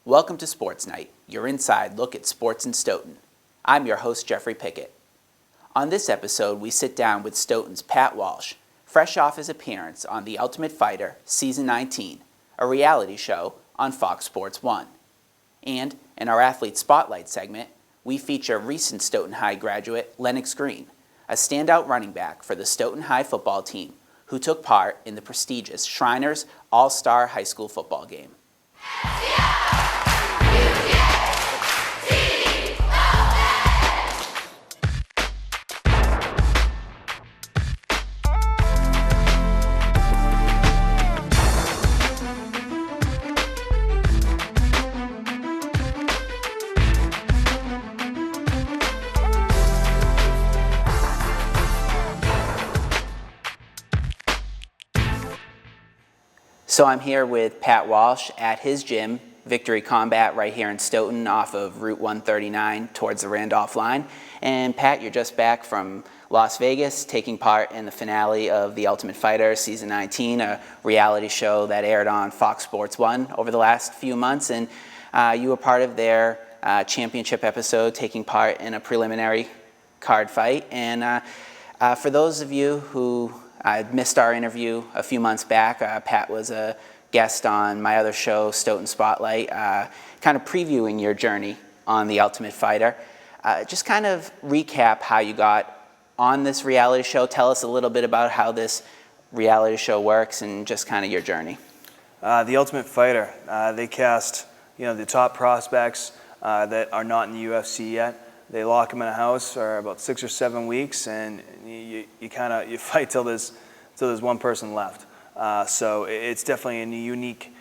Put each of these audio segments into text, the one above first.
Welcome to Sports Night, your inside look at sports in Stoughton. I'm your host, Jeffrey Pickette. On this episode, we sit down with Stoughton's Pat Walsh, fresh off his appearance on The Ultimate Fighter, Season 19, a reality show on Fox Sports 1. And in our Athlete Spotlight segment, we feature recent Stoughton High graduate Lennox, a standout running back for the Stoughton High football team who took part in the prestigious Shriners All-Star High School football game. So I'm here with Pat Walsh at his gym, Victory Combat, right here in Stoughton off of Route 139 towards the Randolph line. And Pat, you're just back from Las Vegas, taking part in the finale of The Ultimate Fighter, Season 19, a reality show that aired on Fox Sports 1 over the last few months. And you were part of their championship episode, taking part in a preliminary card fight. And for those of you who missed our interview a few months back, Pat was a guest on my other show, Stoughton Spotlight, kind of previewing your journey on The Ultimate Fighter. Just kind of recap how you got on this reality show. Tell us a little bit about how this reality show works and just kind of your journey. The Ultimate Fighter, they cast the top prospects that are not in the UFC yet. They lock them in a house for about 6 or 7 weeks, and you fight till there's one person left. So it's definitely a unique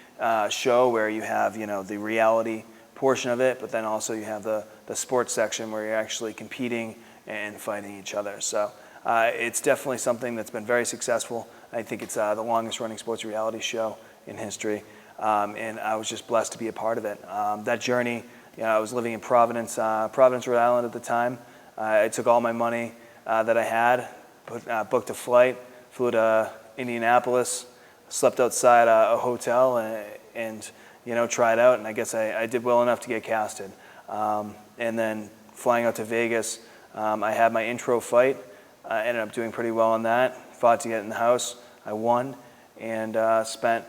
show where you have the reality portion of it, but then also you have the sports section where you're actually competing and fighting each other. So it's definitely something that's been very successful. I think it's the longest running sports reality show in history, and I was just blessed to be a part of it. That journey. I was living in Providence, Rhode Island at the time. I took all my money that I had, booked a flight, flew to Indianapolis, slept outside a hotel, and tried out. And I guess I did well enough to get casted. And then flying out to Vegas, I had my intro fight. I ended up doing pretty well on that. Fought to get in the house. I won, and spent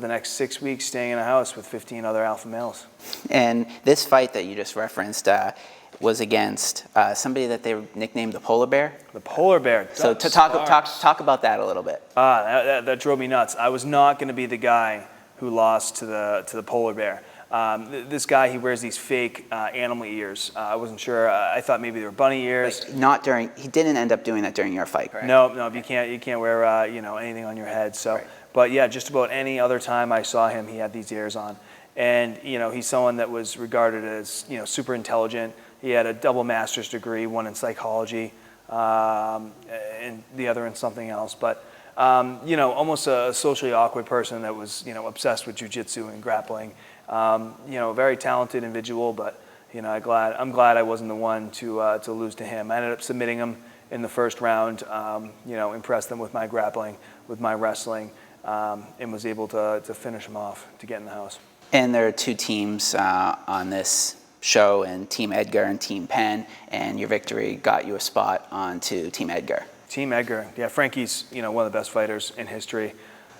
the next 6 weeks staying in a house with 15 other alpha males. And this fight that you just referenced was against somebody that they nicknamed the Polar Bear? The Polar Bear. So to talk about that a little bit. That drove me nuts. I was not going to be the guy who lost to the Polar Bear. This guy, he wears these fake animal ears. I wasn't sure. I thought maybe they were bunny ears. He didn't end up doing that during your fight, correct? No, you can't wear anything on your head. So. Right. But yeah, just about any other time I saw him, he had these ears on. And, he's someone that was regarded as, super intelligent. He had a double master's degree, one in psychology, and the other in something else. But, almost a socially awkward person that was, obsessed with jiu-jitsu and grappling. Very talented individual, but, I'm glad I wasn't the one to lose to him. I ended up submitting him in the first round, impressed them with my grappling, with my wrestling. And was able to finish him off to get in the house. And there are two teams on this show, and Team Edgar and Team Penn, and your victory got you a spot onto Team Edgar. Team Edgar, yeah, Frankie's one of the best fighters in history.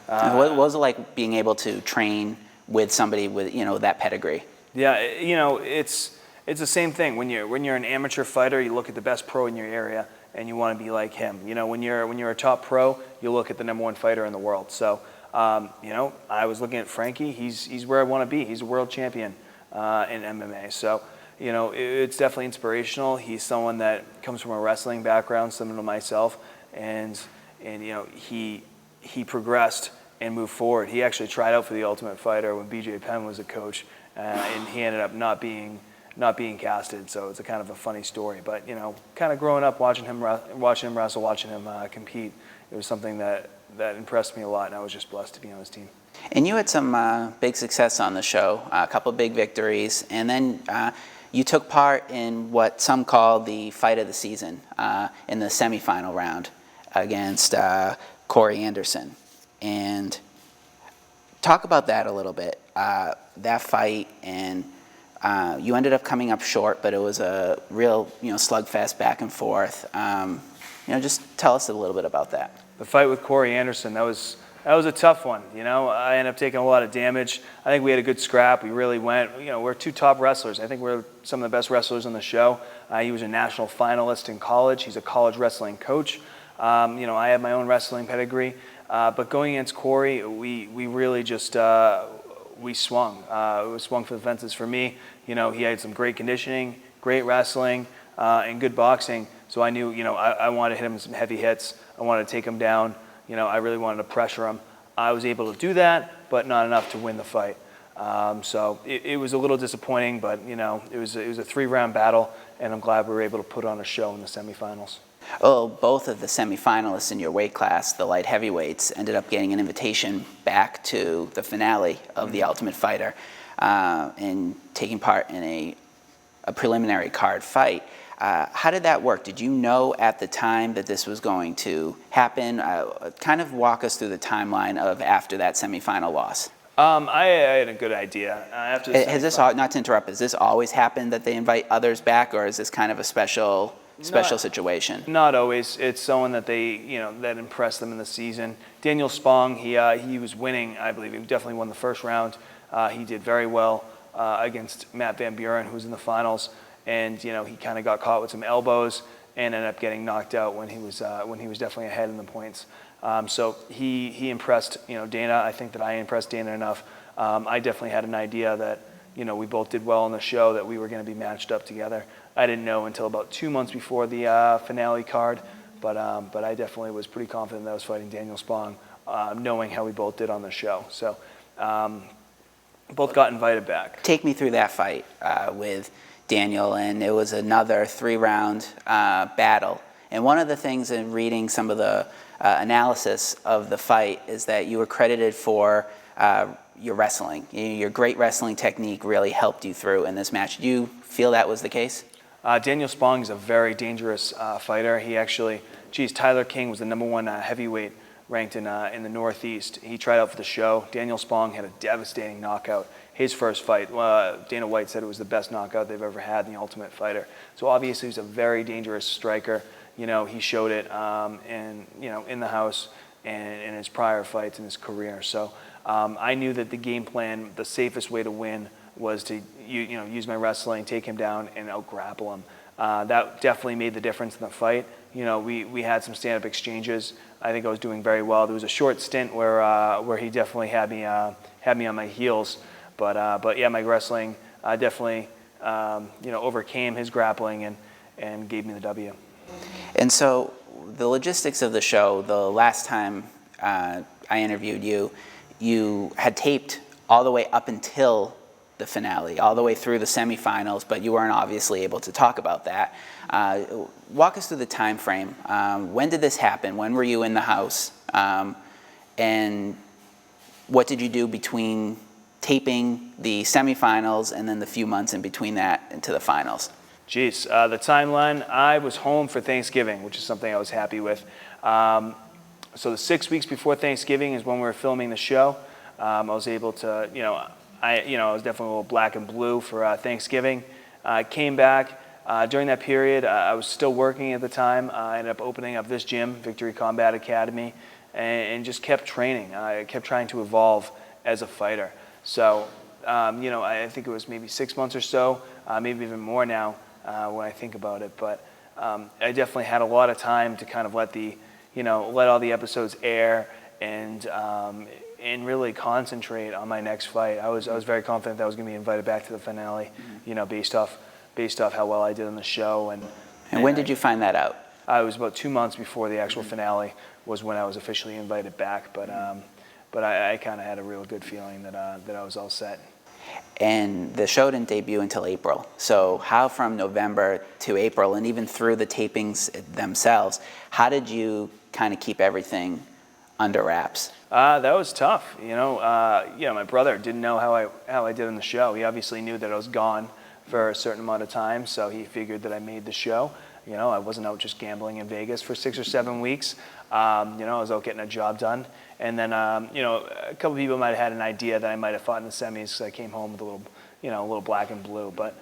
What was it like being able to train with somebody with that pedigree? Yeah, it's the same thing. When you're an amateur fighter, you look at the best pro in your area, and you want to be like him. When you're a top pro, you look at the number one fighter in the world. So, I was looking at Frankie. He's where I want to be. He's a world champion in MMA. So, it's definitely inspirational. He's someone that comes from a wrestling background, similar to myself, and he progressed and moved forward. He actually tried out for the Ultimate Fighter when BJ Penn was a coach, and he ended up not being casted, so it's a kind of a funny story. But kind of growing up, watching him wrestle, watching him compete, it was something that impressed me a lot, and I was just blessed to be on his team. And you had some big success on the show, a couple big victories, and then you took part in what some call the fight of the season in the semifinal round against Corey Anderson. And talk about that a little bit. that fight, and you ended up coming up short, but it was a real, slugfest back and forth. Just tell us a little bit about that. The fight with Corey Anderson, that was a tough one. I ended up taking a lot of damage. I think we had a good scrap. We really went. We're two top wrestlers. I think we're some of the best wrestlers on the show. He was a national finalist in college. He's a college wrestling coach. I have my own wrestling pedigree. But going against Corey, we really just we swung. It was swung for the fences for me. He had some great conditioning, great wrestling, and good boxing. So I knew, I wanted to hit him with some heavy hits. I wanted to take him down. I really wanted to pressure him. I was able to do that, but not enough to win the fight. So it was a little disappointing, but it was a 3-round battle, and I'm glad we were able to put on a show in the semifinals. Well, both of the semifinalists in your weight class, the light heavyweights, ended up getting an invitation back to the finale of The Ultimate Fighter and taking part in a preliminary card fight. How did that work? Did you know at the time that this was going to happen? Kind of walk us through the timeline of after that semifinal loss. I had a good idea. Has this, not to interrupt, has this always happened that they invite others back, or is this kind of a special situation? Not always. It's someone that they, that impressed them in the season. Daniel Spong, he was winning, I believe. He definitely won the first round. He did very well against Matt Van Buren, who was in the finals. And he kind of got caught with some elbows and ended up getting knocked out when he was definitely ahead in the points. So he impressed Dana. I think that I impressed Dana enough. I definitely had an idea that we both did well on the show, that we were going to be matched up together. I didn't know until about 2 months before the finale card, but I definitely was pretty confident that I was fighting Daniel Spong, knowing how we both did on the show. So both got invited back. Take me through that fight with Daniel, and it was another 3-round battle. And one of the things in reading some of the analysis of the fight is that you were credited for your wrestling. Your great wrestling technique really helped you through in this match. Do you feel that was the case? Daniel Spong is a very dangerous fighter. He actually, Tyler King was the #1 heavyweight ranked in the Northeast. He tried out for the show. Daniel Spong had a devastating knockout. His first fight, Dana White said it was the best knockout they've ever had in The Ultimate Fighter. So obviously he's a very dangerous striker. He showed it in the house and in his prior fights in his career. So I knew that the game plan, the safest way to win, was to use my wrestling, take him down, and out-grapple him. That definitely made the difference in the fight. We had some stand-up exchanges. I think I was doing very well. There was a short stint where he definitely had me on my heels. But yeah, my wrestling definitely overcame his grappling and gave me the W. And so the logistics of the show, the last time I interviewed you, you had taped all the way up until the finale, all the way through the semifinals, but you weren't obviously able to talk about that. Walk us through the time frame. When did this happen? When were you in the house? And what did you do between taping the semifinals and then the few months in between that into the finals? The timeline, I was home for Thanksgiving, which is something I was happy with. So the 6 weeks before Thanksgiving is when we were filming the show. I was able to, I was definitely a little black and blue for Thanksgiving. I came back. During that period, I was still working at the time. I ended up opening up this gym, Victory Combat Academy, and just kept training. I kept trying to evolve as a fighter. So, I think it was maybe 6 months or so, maybe even more now when I think about it. But I definitely had a lot of time to kind of let all the episodes air and really concentrate on my next fight. I was very confident that I was going to be invited back to the finale, based off how well I did on the show. And when did you find that out? It was about 2 months before the actual finale was when I was officially invited back. But I kind of had a real good feeling that I was all set. And the show didn't debut until April. So how from November to April, and even through the tapings themselves, how did you kind of keep everything under wraps? That was tough. My brother didn't know how I did on the show. He obviously knew that I was gone for a certain amount of time, so he figured that I made the show. I wasn't out just gambling in Vegas for 6 or 7 weeks. I was out getting a job done. And then, a couple people might have had an idea that I might have fought in the semis because I came home with a little black and blue. But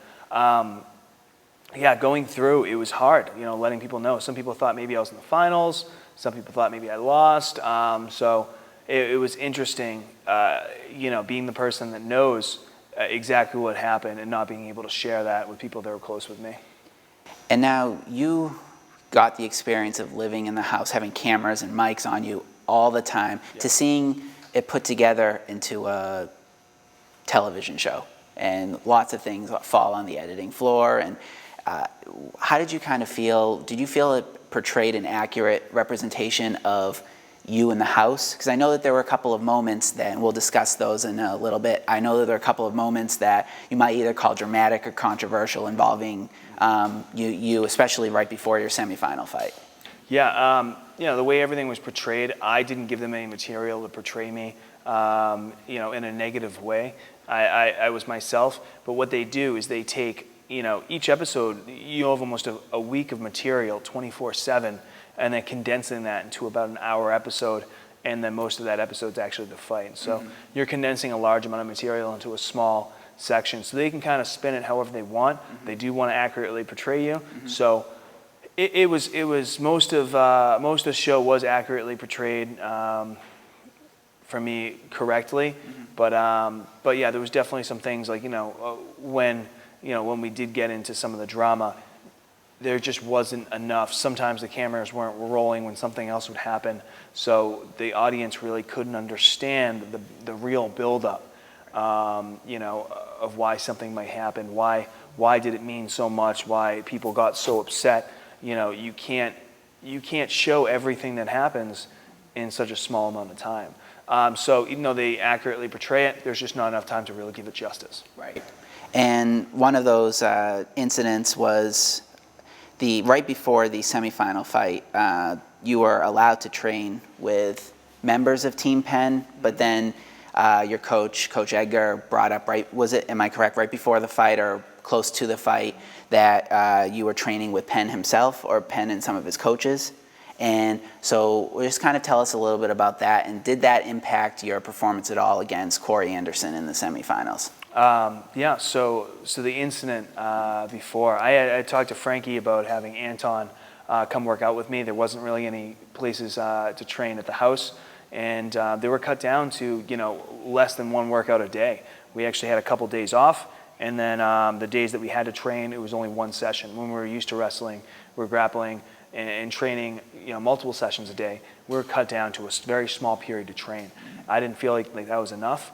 going through, it was hard, letting people know. Some people thought maybe I was in the finals. Some people thought maybe I lost. So it was interesting, being the person that knows exactly what happened and not being able to share that with people that were close with me. And now you got the experience of living in the house, having cameras and mics on you all the time, to seeing it put together into a television show, and lots of things fall on the editing floor. And how did you kind of feel? Did you feel it portrayed an accurate representation of you in the house? Because I know that there were a couple of moments that, and we'll discuss those in a little bit, I know that there were a couple of moments that you might either call dramatic or controversial involving you, especially right before your semifinal fight. Yeah, the way everything was portrayed, I didn't give them any material to portray me, in a negative way. I was myself, but what they do is they take, each episode, you have almost a week of material, 24/7, and then condensing that into about an hour episode, and then most of that episode's actually the fight. So you're condensing a large amount of material into a small section, so they can kind of spin it however they want. They do want to accurately portray you. So it was most of the show was accurately portrayed for me correctly, but yeah, there was definitely some things like when we did get into some of the drama, there just wasn't enough. Sometimes the cameras weren't rolling when something else would happen, so the audience really couldn't understand the real buildup, of why something might happen. Why did it mean so much? Why people got so upset? You can't show everything that happens in such a small amount of time. So even though they accurately portray it, there's just not enough time to really give it justice. Right. And one of those incidents was right before the semifinal fight. You were allowed to train with members of Team Penn, but then your Coach Edgar, brought up, am I correct, right before the fight or close to the fight, that you were training with Penn himself, or Penn and some of his coaches? And so just kind of tell us a little bit about that, and did that impact your performance at all against Corey Anderson in the semifinals? So the incident before, I talked to Frankie about having Anton come work out with me. There wasn't really any places to train at the house, and they were cut down to less than one workout a day. We actually had a couple days off, and then the days that we had to train, it was only one session. When we were used to wrestling, we were grappling and training multiple sessions a day. We were cut down to a very small period to train. I didn't feel like that was enough.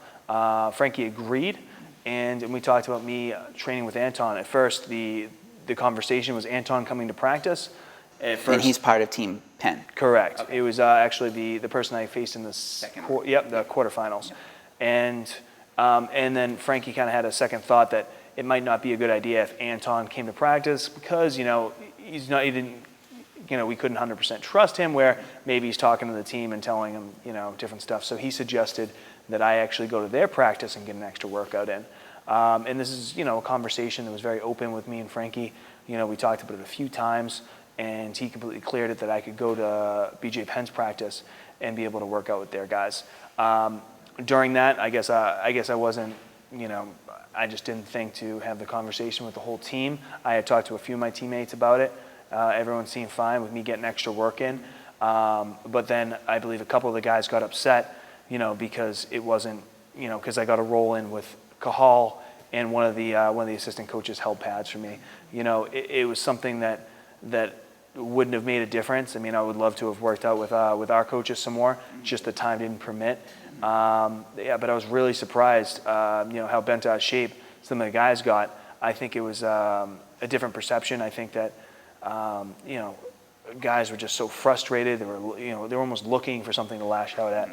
Frankie agreed, and we talked about me training with Anton. At first, the conversation was Anton coming to practice. At first, and he's part of Team Penn. Correct. Okay. It was actually the person I faced in the quarterfinals. Yep. And then Frankie kind of had a second thought that it might not be a good idea if Anton came to practice, because we couldn't 100% trust him, where maybe he's talking to the team and telling them different stuff. So he suggested that I actually go to their practice and get an extra workout in. And this is a conversation that was very open with me and Frankie. We talked about it a few times, and he completely cleared it that I could go to BJ Penn's practice and be able to work out with their guys. During that, I guess I wasn't, I just didn't think to have the conversation with the whole team. I had talked to a few of my teammates about it. Everyone seemed fine with me getting extra work in. But then I believe a couple of the guys got upset, because it wasn't, because I got a roll in with Cahal, and one of the assistant coaches held pads for me. It was something that wouldn't have made a difference. I mean, I would love to have worked out with our coaches some more. Just the time didn't permit. But I was really surprised, how bent out of shape some of the guys got. I think it was a different perception. I think that, guys were just so frustrated. They were almost looking for something to lash out at.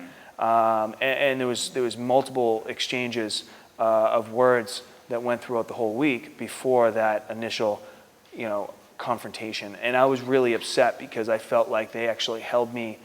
And there was multiple exchanges of words that went throughout the whole week before that initial, confrontation. And I was really upset because I felt like they actually held me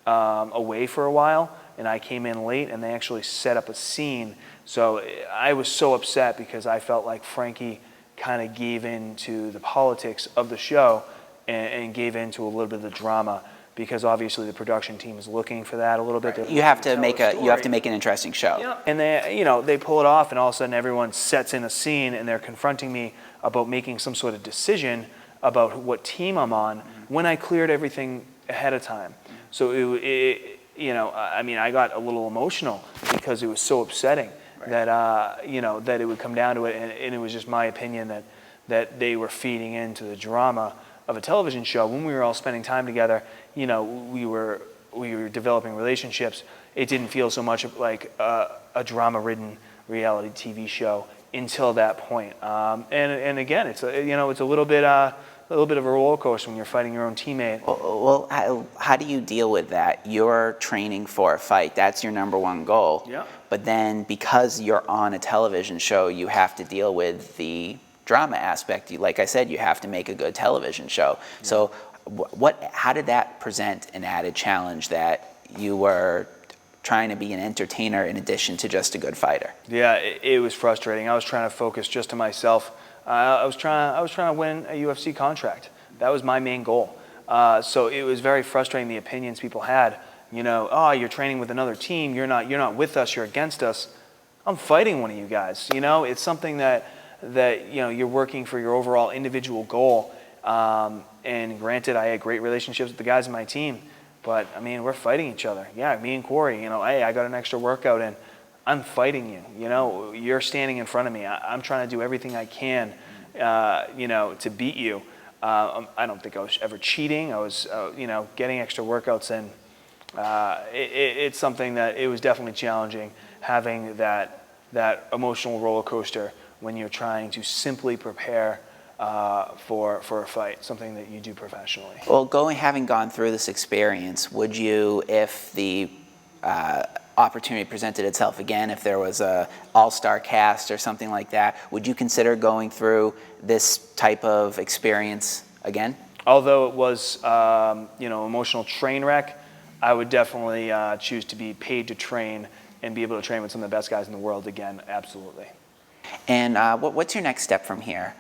away for a while, and I came in late, and they actually set up a scene. So I was so upset because I felt like Frankie kind of gave in to the politics of the show and gave in to a little bit of the drama, because obviously the production team is looking for that a little bit. You have to make an interesting show. Yeah. And they pull it off, and all of a sudden everyone sets in a scene, and they're confronting me about making some sort of decision about what team I'm on when I cleared everything ahead of time. So I got a little emotional because it was so upsetting that that it would come down to it, and it was just my opinion that they were feeding into the drama of a television show when we were all spending time together. We were developing relationships. It didn't feel so much like a drama-ridden reality TV show until that point. And again, it's a little bit of a roller coaster when you're fighting your own teammate. Well, how do you deal with that? You're training for a fight. That's your number one goal. Yeah. But then because you're on a television show, you have to deal with the drama aspect. Like I said, you have to make a good television show. Yeah. So how did that present an added challenge that you were trying to be an entertainer in addition to just a good fighter? Yeah, it was frustrating. I was trying to focus just on myself. I was trying to win a UFC contract. That was my main goal. So it was very frustrating, the opinions people had. You're training with another team. You're not with us. You're against us. I'm fighting one of you guys. It's something that you're working for your overall individual goal. And granted, I had great relationships with the guys in my team, but we're fighting each other. Yeah, me and Corey. Hey, I got an extra workout and I'm fighting you. You're standing in front of me. I'm trying to do everything I can, to beat you. I don't think I was ever cheating. I was, getting extra workouts in. It's something that it was definitely challenging, having that emotional roller coaster when you're trying to simply prepare for a fight, something that you do professionally. Well, having gone through this experience, would you, if the opportunity presented itself again, if there was a all-star cast or something like that, would you consider going through this type of experience again? Although it was, emotional train wreck, I would definitely choose to be paid to train and be able to train with some of the best guys in the world again, absolutely. And what's your next step from here?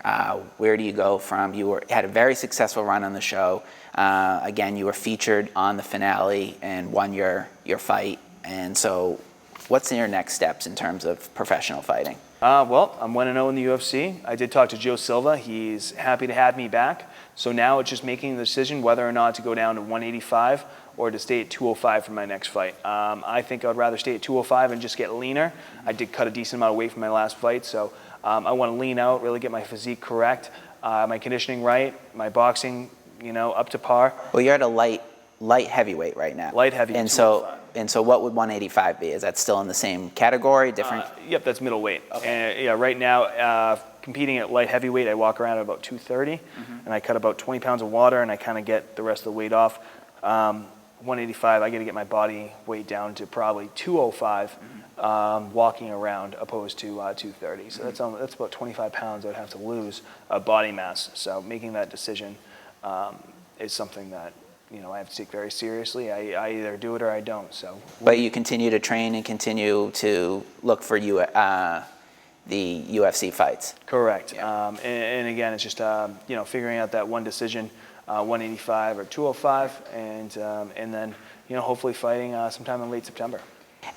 Where do you go from? You had a very successful run on the show. Again, you were featured on the finale and won your fight. And so what's your next steps in terms of professional fighting? Well, I'm 1-0 in the UFC. I did talk to Joe Silva. He's happy to have me back. So now it's just making the decision whether or not to go down to 185 or to stay at 205 for my next fight. I think I'd rather stay at 205 and just get leaner. I did cut a decent amount of weight from my last fight, so I want to lean out, really get my physique correct, my conditioning right, my boxing, up to par. Well, you're at a light heavyweight right now. Light heavy. And so what would 185 be? Is that still in the same category, different? Yep, that's middleweight. Okay. And right now, competing at light heavyweight, I walk around at about 230, and I cut about 20 pounds of water, and I kind of get the rest of the weight off. 185, I got to get my body weight down to probably 205, walking around, opposed to 230. So that's about 25 pounds I'd have to lose body mass. So making that decision is something that I have to take very seriously. I either do it or I don't. So. But you continue to train and continue to look for the UFC fights. Correct. Yeah. And again, it's just figuring out that one decision, 185 or 205, and then hopefully fighting sometime in late September.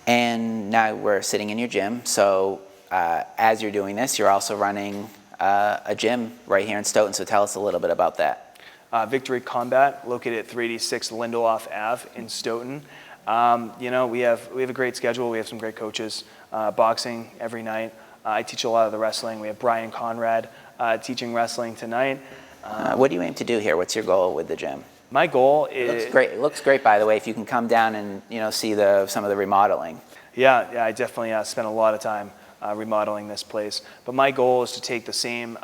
And now we're sitting in your gym. So as you're doing this, you're also running a gym right here in Stoughton. So tell us a little bit about that. Victory Combat, located at 386 Lindelof Ave in Stoughton. We have a great schedule. We have some great coaches. Boxing every night. I teach a lot of the wrestling. We have Brian Conrad teaching wrestling tonight. What do you aim to do here? What's your goal with the gym? My goal is... It looks great, by the way, if you can come down and see some of the remodeling. Yeah, I definitely spent a lot of time remodeling this place. But my goal is to take the same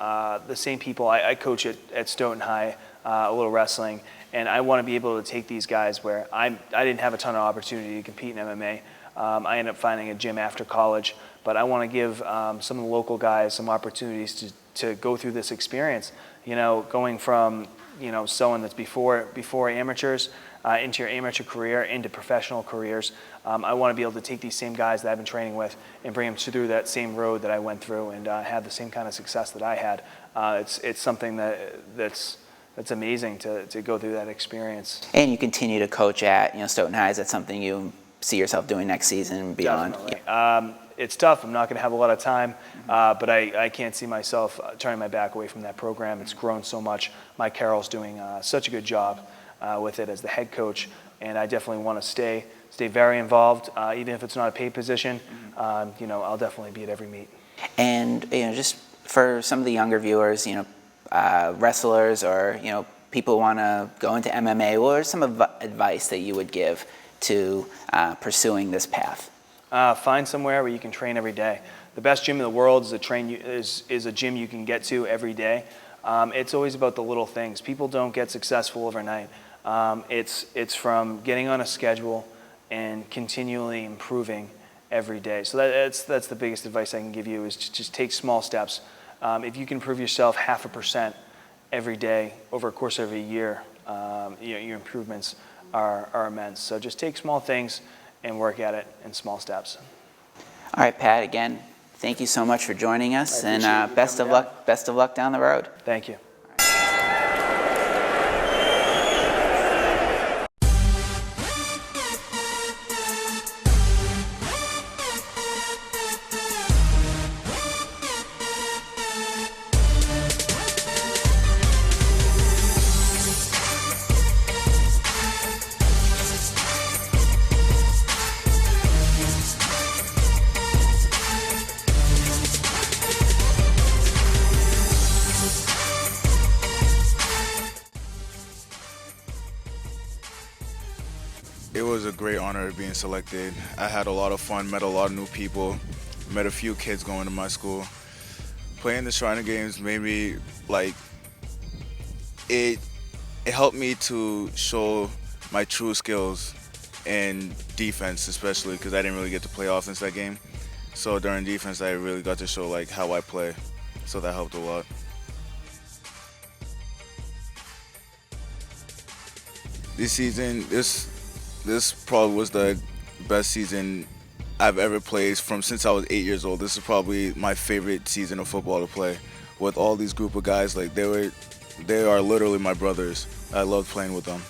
people. I coach at Stoughton High, a little wrestling, and I want to be able to take these guys where I didn't have a ton of opportunity to compete in MMA. I ended up finding a gym after college, but I want to give some of the local guys some opportunities to go through this experience. Going from someone that's before amateurs into your amateur career, into professional careers. I want to be able to take these same guys that I've been training with and bring them through that same road that I went through and have the same kind of success that I had. It's something that's that's amazing to go through that experience. And you continue to coach at, Stoughton High. Is that something you see yourself doing next season and beyond? Definitely. It's tough. I'm not going to have a lot of time, but I can't see myself turning my back away from that program. It's grown so much. Mike Carroll's doing such a good job with it as the head coach, and I definitely want to stay very involved, even if it's not a paid position. I'll definitely be at every meet. And just for some of the younger viewers, wrestlers or people who want to go into MMA, what are some advice that you would give to pursuing this path? Find somewhere where you can train every day. The best gym in the world is a gym you can get to every day. It's always about the little things. People don't get successful overnight. It's from getting on a schedule and continually improving every day. So that's the biggest advice I can give you, is to just take small steps. If you can improve yourself 0.5% every day over a course of a year, your improvements are immense. So just take small things and work at it in small steps. All right, Pat, again, thank you so much for joining us, and best of luck down the road. Thank you. It was a great honor being selected. I had a lot of fun, met a lot of new people, met a few kids going to my school. Playing the Shriner games made me, it helped me to show my true skills in defense, especially because I didn't really get to play offense that game. So during defense, I really got to show how I play. So that helped a lot. This season, this probably was the best season I've ever played since I was 8 years old. This is probably my favorite season of football to play. With all these group of guys, they are literally my brothers. I loved playing with them.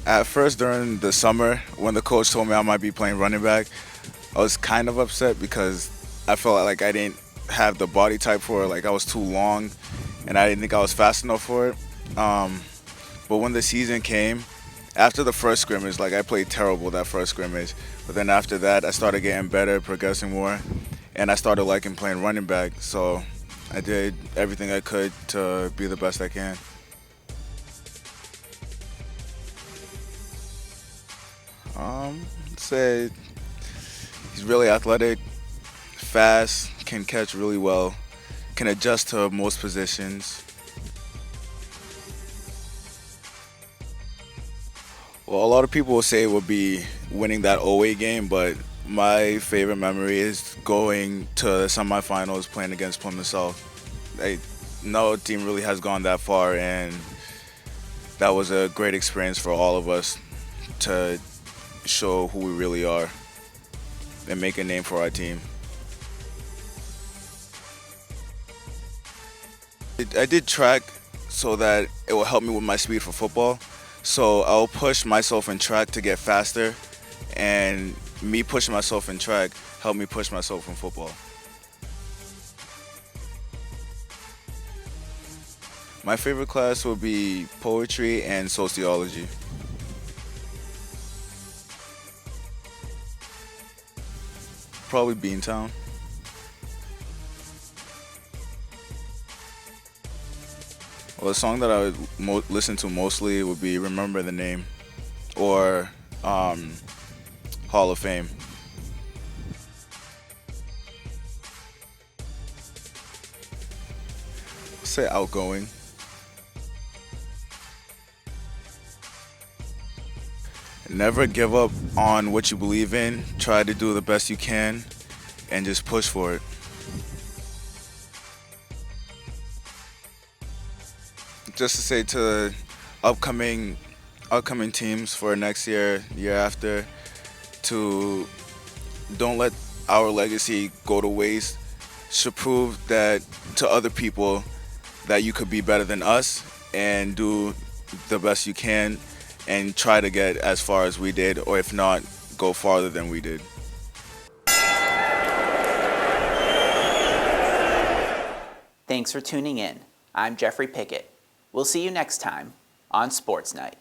At first, during the summer, when the coach told me I might be playing running back, I was kind of upset because I felt like I didn't have the body type for it. I was too long, and I didn't think I was fast enough for it. But when the season came, after the first scrimmage, I played terrible that first scrimmage. But then after that, I started getting better, progressing more, and I started liking playing running back. So I did everything I could to be the best I can. I'd say he's really athletic, fast, can catch really well, can adjust to most positions. Well, a lot of people will say it would be winning that 08 game, but my favorite memory is going to the semifinals playing against Plymouth South. No team really has gone that far, and that was a great experience for all of us to show who we really are and make a name for our team. I did track so that it will help me with my speed for football. So I'll push myself in track to get faster, and me pushing myself in track helped me push myself in football. My favorite class would be poetry and sociology. Probably Beantown. Well, the song that I would listen to mostly would be Remember the Name or Hall of Fame. I'll say Outgoing. Never give up on what you believe in. Try to do the best you can and just push for it. Just to say to upcoming teams for next year, year after, to don't let our legacy go to waste. should prove that to other people that you could be better than us and do the best you can and try to get as far as we did, or if not, go farther than we did. Thanks for tuning in. I'm Jeffrey Pickette. We'll see you next time on Sports Night.